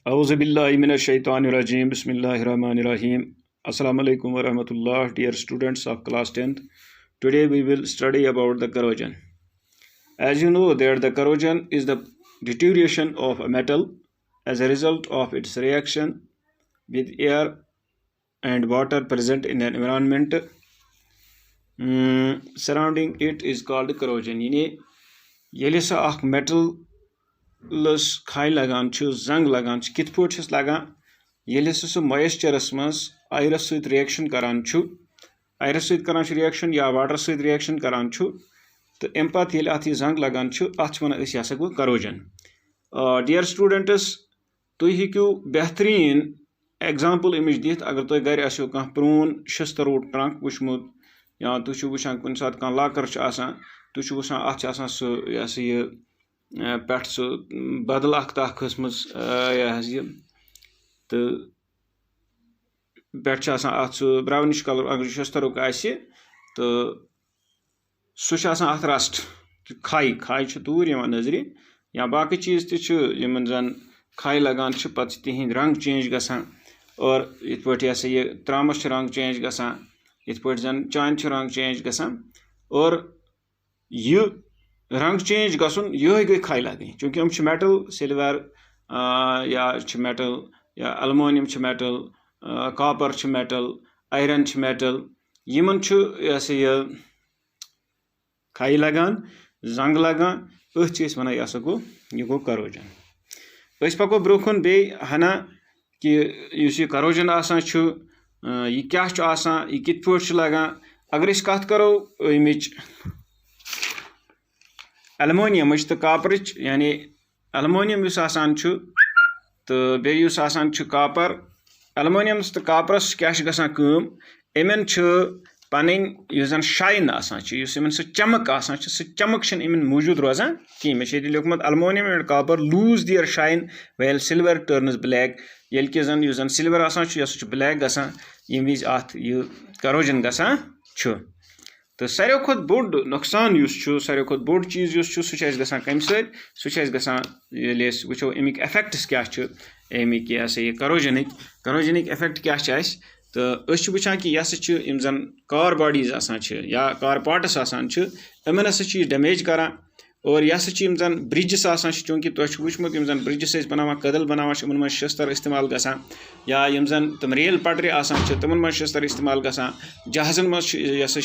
Auzubillahiminash-shaytanir-rajim. Bismillahir-rahmanir-rahim. Assalamu alaikum wa rahmatullah, dear students of class 10th. Today we will study about the corrosion. As you know that the corrosion is the deterioration of a metal as a result of its reaction with air and water present in an environment surrounding it is called corrosion. Yani yeli sa akh metal लस खाई लगान जंग लगान कित पे लगान ये सह मॉइस्चरस मज आयरस सत रिएक्शन करान आयरस सत करान रिएक्शन या वाटर सत रिएक्शन करान तो अम पत ये अत जंग लगान अत वन यह गो corrosion. डियर स्टूडेंट्स तुम हेकू बेहतरीन एग्जाम्पल अमिच दिथ अगर तुम घर आसो कह प्रून शिस्तरू ट्रंक वुचमुत या तुम वुचान कुन सात कह लाकर तुम वुचान अत सह यह पे बदल तह खसम यह तो पे अत ब्राउनिश कलर अगर शस्तरुक तो सह अत रस्ट खाई खाई तूर नजर या बाकी चीज़ तमन जन खाई लगान पे तिहद रंग चेंज गसान और इत पे यह त्रामस रंग चेंज गसान इत पे जन चान रंग चेंज गसान और यह रंग चेंज गसन यह गई खाई लगन चूँकि हम मेटल सिल्वर या मेटल या aluminium metal copper metal iron metal Yemen यह खाई लगान जंग लगान अथ वन यह गो corrosion. पको ब्रोखन बे हना कि यह corrosion यह क्या यह कित पे लगान अगर कत करो अमिच अलमोनियम तो कॉपर यानी अलमोनियम तो बेसान कॉपर अलमोनियम तो कॉपरस क्या इन पन जन शाइन सह चमक सह चमक इन मौजूद रोजान कहीं मे लिखुत aluminium and copper lose their shine well silver turns black ये कि जन सिल्वर सह ब्लैक गसान विज अत corrosion गसान तो सारे खुद बोड़ नुकसान सारे खुद बोड़ चीज़ सह गसान कम सह गसान वो अमिक इफेक्ट्स क्या अमिक यह corrosion इफेक्ट क्या तो वुचान कि यह जन कार बॉडीज या कार पार्ट्स इमन हसा डैमेज करान और यह जन ब्रिजेस चूँकि तुम वुचमुत जन ब्रिजेस बनान कदल बनान इन शस्तर इस्तेमाल गसान या जन तम रेल पटरी तमन शस्तर इस्तेमाल गसान जहाजन मज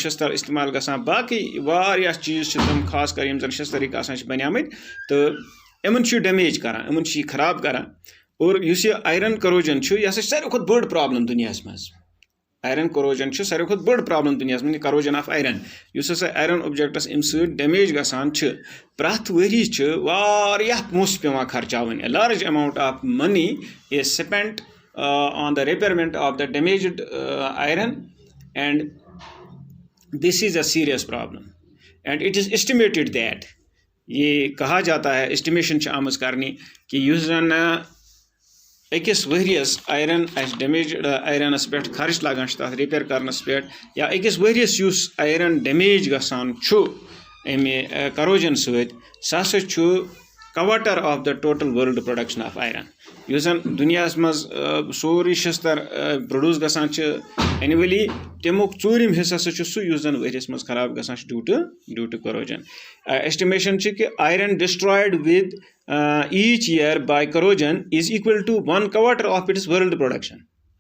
शस्तर इस्तेमाल गसान बाकी वारिया चीज़ तम खास कर जन शस्तरिक बनियामत तो इन डैमेज करान इन खराब करान और इस आयरन corrosion यह सारे खुद बड़ प्रॉब्लम दुनिया मज आयरन corrosion सारे खुद बड़ प्रॉब्लम दुनिया मज corrosion ऑफ आयरन इस आयरन ऑब्जेक्ट्स अम डैमेज गसान प्रथ वरी पोस पे खर्चावन a large amount of money is spent on the repairment of the damaged iron and this is a serious problem and it is estimated that ये कहा जाता है estimation आमज करने कि जन अकिस वरियस आयरन डैमेज्ड आयरनस पे खर्च लगान तथ रिपेयर करनस पे या अकिस वरियस आयरन डैमेज गसान अमे corrosion सह quarter of the total world production of iron जन दुनिया मज सोरी शस्तर प्रोड्यूस गसान एनुअली तमुक चूरिम हिस्सा सह जन वरियस मज खराब गसान ड्यू टू corrosion. एस्टिमेशन कि iron destroyed with each year by corrosion is equal to 1/4 of its world production.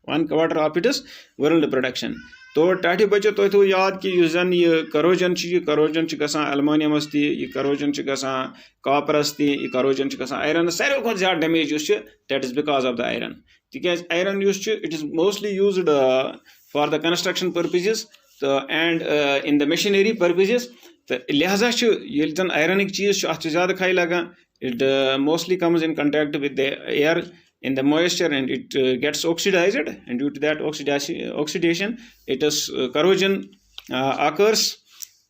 1/4 of its world production. तो टाठी बचो तो याद कि जन यह corrosion गसान अलमोनियमस यह corrosion गसान कॉपरस यह corrosion गसान आयरन सारे खुद ज्यादा damage that is because of the iron. तिकाज iron it is mostly used for the construction purposes and in the machinery purposes. तो लिहाजा ये जन आयरनिक चीज़ अत ज़्यादा खाई लगान it mostly comes in contact with the air in the moisture and it gets oxidized and due to that oxidation it is corrosion occurs.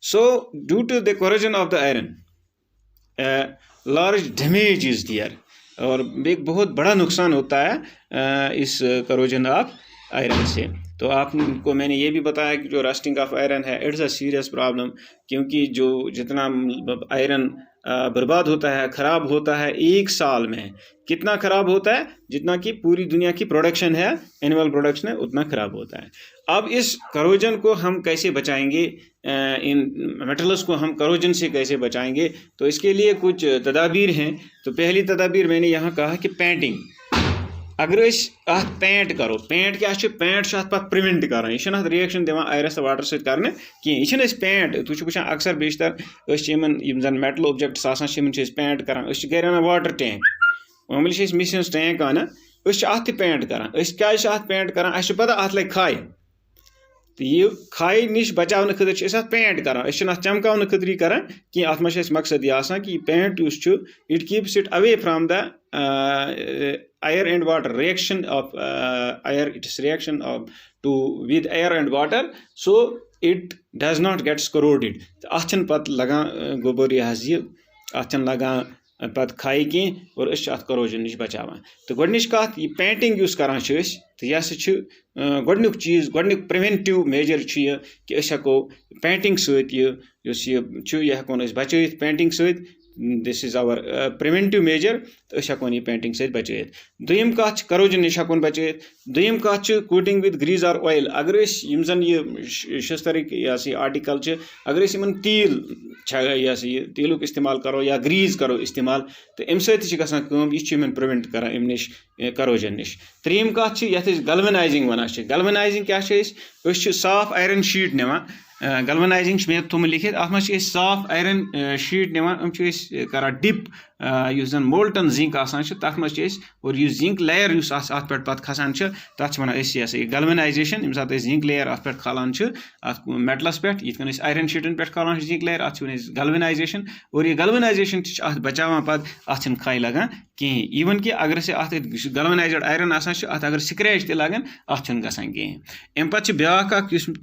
So due to the corrosion of the iron large damage is there और एक बहुत बड़ा नुकसान होता है इस corrosion of iron से. तो आपको मैंने ये भी बताया कि जो रस्टिंग ऑफ आयरन है इट्स अ सीरियस प्रॉब्लम क्योंकि जो जितना आयरन बर्बाद होता है, ख़राब होता है 1 साल में। कितना ख़राब होता है? जितना कि पूरी दुनिया की प्रोडक्शन है, एनुअल प्रोडक्शन है, उतना ख़राब होता है। अब इस करोजन को हम कैसे बचाएंगे, इन मेटल्स को हम करोजन से कैसे बचाएंगे? तो इसके लिए कुछ तदाबीर हैं। तो पहली तदाबीर मैंने यहाँ कहा कि पेंटिंग। अगर अत पेंट करो, पेंट क्या पेंट पे प्रिवेंट कर, यह रिएक्शन दिवान आयरस वाटर सत कर कहें, पेंट तुम वुचान अक्सर बेशतर जन मेटल ऑब्जेक्ट्स पेंट कर गर अना वाटर टैंक, मामूली मिशन टैंक अना अत पेंट कर क्या पेंट कर पता अत लग खाई, तो यह खाई नश बचाव खतर पेंट कर चमकाव खतर कर कह अत मकसद यह कि paint it keeps it away from the air and water reaction of air, it is reaction of to with air and water, so it does not get corroded. अथन पत लगान गोबर यह अथन लगान पत खाई कह और अत करोजन नश बचावान। तो गोडनिच कत यह पेंटिंग यूस करान तो यह गोडनुक चीज गोडनुक प्रिवेंटिव मेजर कि हको पेंटिंग सत यह हकोन बचत पेंटिंग सत। This is our preventive measure, तो हकोन यह पेंटिंग सत बचत। दोयम कत करोजन नश हकोन बचत। दोयम कत कोटिंग विद ग्रीज और ऑयल। अगर जन यह शस्तरिक यह आर्टिकल अगर इन तील यह तीलुक इस्तेमाल करो या ग्रीज करो इस्तेमाल, तो अम सम यह प्रिवेंट कर अम नश करोजन नश। त्रीम कत ये गल्वनाइजिंग वन। गल्वनाइजिंग क्या साफ आयरन शीट निवान, गल्वनाइजिंग मे थोम लिखित अत मे साफ आयरन शीट निवान कर डिप जन मोल्टन जिंक तथ मे और यह जिंक लेयर अत पे पत खसान तथ वन गल्वनाइजेशन। यम सात जिंक लेयर अत पे खालान अत मेटलस पे ये आयरन शीटन पे खालान जिंक लेयर, अत गल्वनाइजेशन। और यह गल्वनाइजेशन अत बचावान पत अत खाई लगान कहें। इवन कि अगर अत गल्वनाइज्ड आयरन अत अगर स्क्रैच ते लगन अत गसान कहें। अम पे ब्या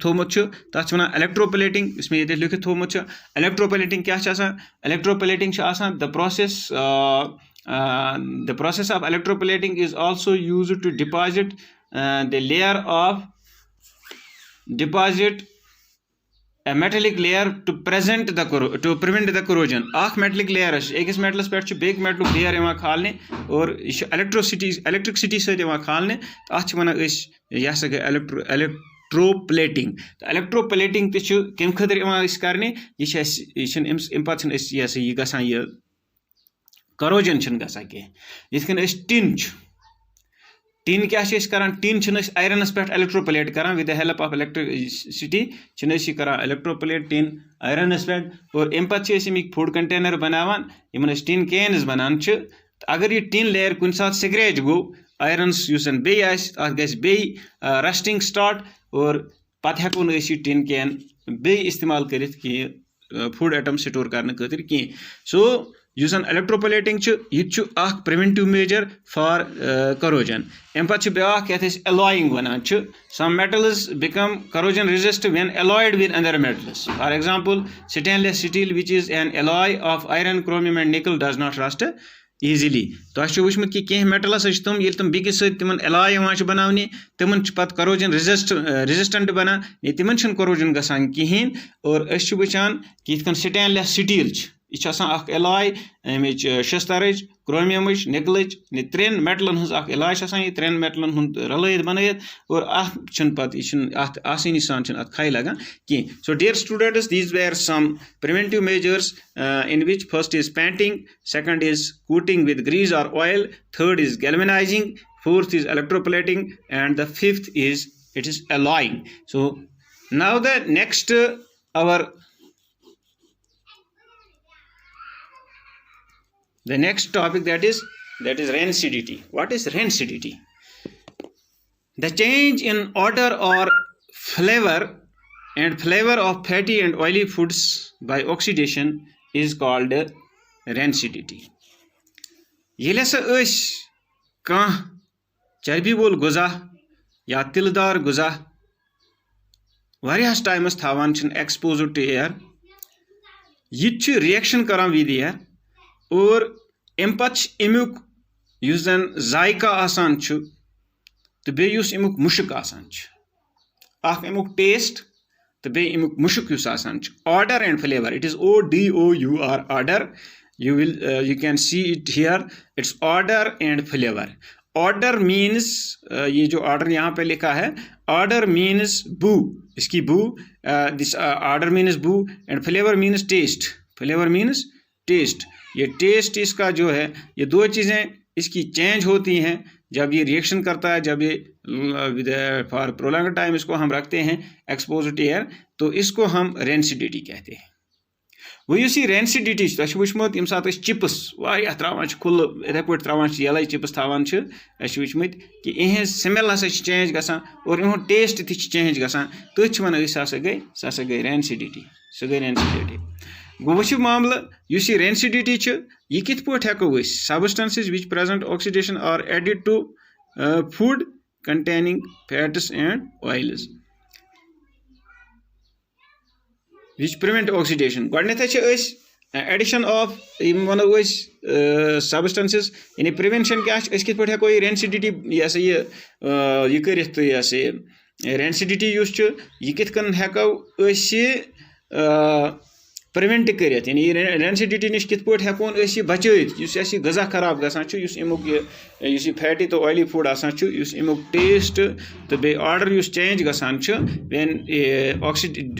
थोमुत तथ वन इलेक्ट्रोप्लेटिंग, इसमें ये लिखित थोमुत। इलेक्ट्रोप्लेटिंग क्या electroplating the process of electroplating is also used to deposit the layer of a metallic layer to prevent the corrosion. आख मेटलिक लेयर अकिस मेटलस पे बेक मेटलुक लेयर इवान खालने और यह इलेक्ट्रिसिटी सत खालने, तो अत वन यह सा गई इलेक्ट्रोप्लेटिंग। तो इलेक्ट्रोप्लेटिंग कम खतर करने अम पे यह गसान यह करोजन गसान कह। ये टिन टिन क्या कर, टिन आयरनस पे इलेक्ट्रोप्लेट कर with the help of electricity कर इलेक्ट्रोप्लेट टिन आयरनस पे। और अम पे फूड कंटेनर बनावान यमन टिन कैन्स बनान। अगर यह टिन लेयर कुन साथ स्क्रैच गो आयरनस बे गई रस्टिंग स्टार्ट, और पत हेको यह टिन कैन बे इस्तेमाल कर फूड आइटम स्टोर करने खतर कह। सो युस इलेक्ट्रोप्लेटिंग यह प्रिवेंटिव मेजर फॉर करोजन। अम पे ब्या एलॉइंग वनान। Some metals become corrosion resist when alloyed with other metals. For example stainless steel which is an alloy of iron, chromium and nickel does not rust easily. तो वुचमुत कि कह metals तुम बिकिस सत एलॉय बनाने तिमन पत करोजन रेजिस्टेंट बनान, तिमन corrosion गसान कहें। और वुचान कि स्टेनलेस स्टील यह एलॉय अमिच शस्तरच क्रोमियम निकल त्रेन मेटलन हज एलॉय यह त्रेन मेटलन रलत बनत, और अत आसानी सान अत खाई लगान कह। So dear students, these were some preventive measures in which first is painting, second is coating with grease और oil, third is galvanising, fourth is electroplating, and the fifth is it is alloying. So now the next the next topic that is rancidity. What is rancidity? The change in odor or flavor of fatty and oily foods by oxidation is called rancidity. Yele sa kah चर्बी वोल गुजा या तिलदार गुजा वारियास times थावान exposed to air, यह reaction करान with air, और अम पे अमुक जन जायका आसान तो बे अमुक मुशक आसान, अमुक टेस्ट तो बे अमुक मुशक आसान। Order and flavour, it is ODOUR order you can see it here. It's odor and flavor. Order means ये जो order यहाँ पे लिखा है, order means boo, इसकी boo, this order means boo and flavor means taste. Flavor means taste. ये taste इसका जो है, ये दो चीज़ें इसकी change होती हैं जब ये रिएक्शन करता है, जब ये फॉर प्रोलॉन्ग टाइम इसको हम रखते हैं एक्सपोज्ड टू एयर, तो इसको हम रेंसिडिटी कहते हैं। वो ये रेंसिडिटी तुम वुचमुत यम सात चिप्स वारिया त्रावान खुल इथे पे त्रावान येलै चिप्स थावान वुचमुत कि इहज स्मेल हसा चेंज गसान और इहुंद टेस्ट थी चेंज गसान, तथ वन हसा गई रेंसिडिटी, सह गई रेंसिडिटी। गो वो मामला युस ये रेंसिडिटी ये कित पे हेको substances which present oxidation are added to food containing fats and oils which prevent oxidation. गोडनेथ एडिशन ऑफ वनो सबस्टेंसेस यानी प्रिवेंशन क्या कित पे हेको रेंसिडिटी यह कर रेंसिडिटी यह कित कन हेको प्रिवेंट कर यानी रेंसिडिटी नश कित पे हेकोन बचत गजा खराब गसान फैटी तो ऑयली फूड आमुक टेस्ट तो बे ऑर्डर चेंज गसान when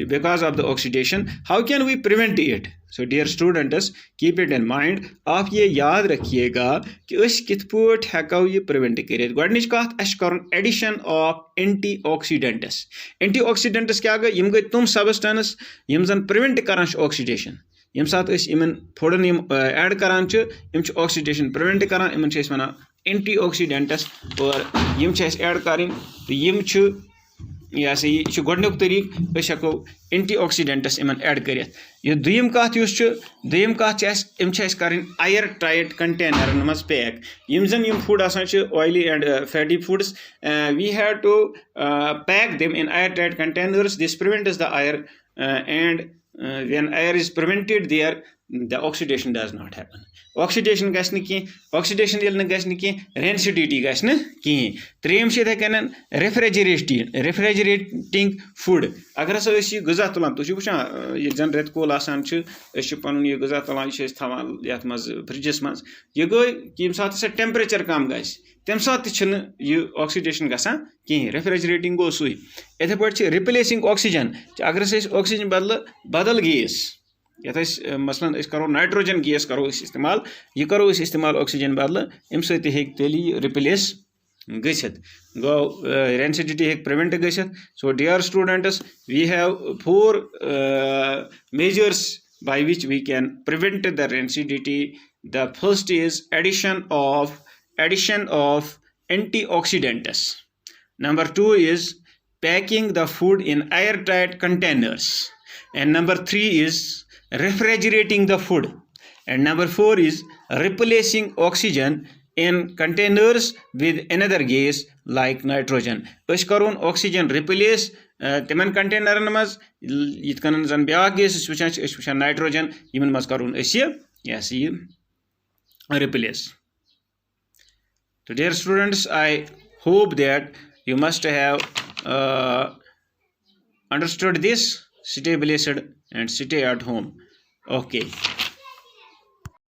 because of the oxidation. How can we prevent it? So dear students, keep it in mind. आप ये याद रखिएगा कि कित पे हेको ये प्रिवेंट कर। गोडनिच कत कर addition of antioxidants. Antioxidants क्या गई? यम गई तुम सबस्टेंस यम जन प्रिवेंट करान ऑक्सीडेशन। यम सात इन फूडन ऐड करान ऑक्सीडेशन प्रिवेंट करान, इन वन एंटी ऑक्सीडेंट्स और यम ऐड कर तो यम यह गोडनुक तरीक हेको एंटी ऑक्सीडेंट्स इन ऐड कर। यह दुयम कत दुयम कत कर एयर टाइट कंटेनरन मज पैक। यम जन यम food oily and fatty foods, we have to pack them in air tight containers. This prevents the air and when air is prevented there, the oxidation does not happen. Oxidation गस न की, oxidation L न गस न की, rancidity गस न की। त्रेम कन refrigerating food. अगर हसा ये गजा तुलान तुम वुचान ये जन रेत कोल आसान पन यह गजा तुलान थावान यथ मज फ्रिजस मज, यह गई कि यम सात टेम्परेचर कम गस तम सात यह ऑक्सीडेशन गसान कहीं। रेफ्रिजरेटिंग गो सुई। इथे पे रिप्लेसिंग ऑक्सीजन। अगर ऑक्सीजन बदल गैस यथ मसलन करो नाइट्रोजन गैस करो इस्तेमाल, यह करो इस्तेमाल ऑक्सीजन बदल, अम तेली रिप्लेस गो रेंसिडिटी हे प्रिवेंट गसित। So dear students, we have 4 measures by which we can prevent the rancidity. The first is addition of antioxidants. Number 2 is packing the food in airtight containers, and number 3 is refrigerating the food, and number 4 is replacing oxygen in containers with another gas like nitrogen. Us karun oxygen replace तिमन कंटेनरन मज यित कन जन ब्या guess वुचान nitrogen Yemen मज करुन ये replace. तो dear students, I hope that you must have understood this. Stay blessed and stay at home. Okay.